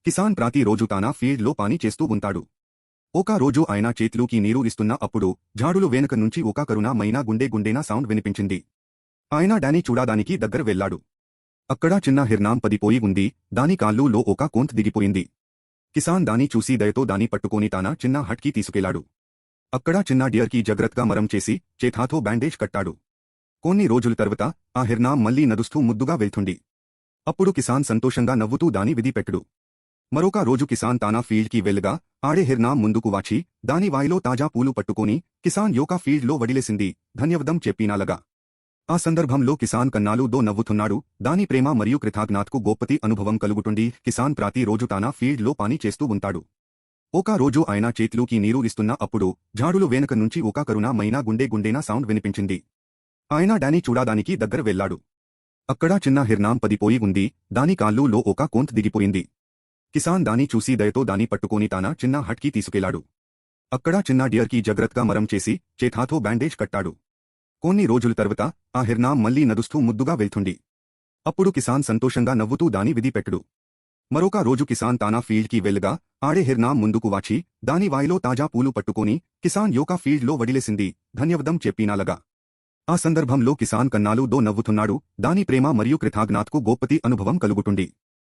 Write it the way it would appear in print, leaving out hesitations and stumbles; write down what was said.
కిసాన్ ప్రతిరోజు తన ఫీల్డ్లో పని చేస్తూ ఉంటాడు. ఒక రోజు ఆయన చేతులుకి నీరు ఇస్తున్న అప్పుడు ఝాడులు వెనుక నుంచి ఒక కరుణమైన గుండెన సౌండ్ వినిపించింది. ఆయన డానీ చూడడానికి దగ్గర వెళ్లాడు. అక్కడ చిన్న హిర్నాం పడిపోయి ఉంది. దాని కాళ్ళులో ఒక కోంత్ దిగిపోయింది. కిసాన్ దాని చూసి దయతో దాని పట్టుకొని తన చిన్న హట్కి తీసుకెళ్లాడు. అక్కడ చిన్న డియర్కి జాగ్రత్తగా మరం చేసి చేతాతో బ్యాండేజ్ కట్టాడు. కొన్ని రోజుల తర్వాత ఆ హిర్నాం మళ్లీ నడుస్తూ ముద్దుగా వెళ్తుంది. అప్పుడు కిసాన్ సంతోషంగా నవ్వుతూ దాని విదిపెట్టడు. మరొక రోజు కిసాన్ తన ఫీల్డ్కి వెళ్ళగా ఆడే హిర్నాం ముందుకు వచ్చి దాని వాయిలో తాజా పూలు పట్టుకొని కిసాన్ యొక్క ఫీల్డ్లో వడిలేసింది ధన్యవాదం చెప్పినాలగా. ఆ సందర్భంలో కిసాన్ కన్నాలుతో నవ్వుతున్నాడు. దాని ప్రేమ మరియు కృతజ్ఞతకు గొప్పటి అనుభవం కలుగుతుంది. కిసాన్ ప్రతిరోజు తన ఫీల్డ్లో పని చేస్తూ ఉంటాడు. ఒక రోజు ఆయన చేతులుకి నీరు ఇస్తున్న అప్పుడు ఝాడులు వెనుక నుంచి ఒక కరుణమైన గుండెన సౌండ్ వినిపించింది. ఆయన డానీ చూడడానికి దగ్గర వెళ్లాడు. అక్కడ చిన్న హిర్నాం పడిపోయి ఉంది. దాని కాళ్ళులో ఒక కోంత్ దిగిపోయింది. కిసాన్ దాని చూసి దయతో దాని పట్టుకొని తన చిన్న హట్కి తీసుకెళ్లాడు. అక్కడ చిన్న డియర్కి జాగ్రత్తగా మరం చేసి చేతాతో బ్యాండేజ్ కట్టాడు. కొన్ని రోజుల తర్వాత ఆ హిర్నాం మళ్లీ నడుస్తూ ముద్దుగా వెళ్తుంది. అప్పుడు కిసాన్ సంతోషంగా నవ్వుతూ దాని విదిపెట్టడు. మరొక రోజు కిసాన్ తన ఫీల్డ్కి వెళ్ళగా ఆడే హిర్నాం ముందుకు వచ్చి దాని వాయిలో తాజా పూలు పట్టుకొని కిసాన్ యొక్క ఫీల్డ్లో వడిలేసింది ధన్యవాదం చెప్పినాలగా. ఆ సందర్భంలో కిసాన్ కన్నాలుతో నవ్వుతున్నాడు. దాని ప్రేమ మరియు కృతజ్ఞతకు గొప్పటి అనుభవం కలుగుతుంది.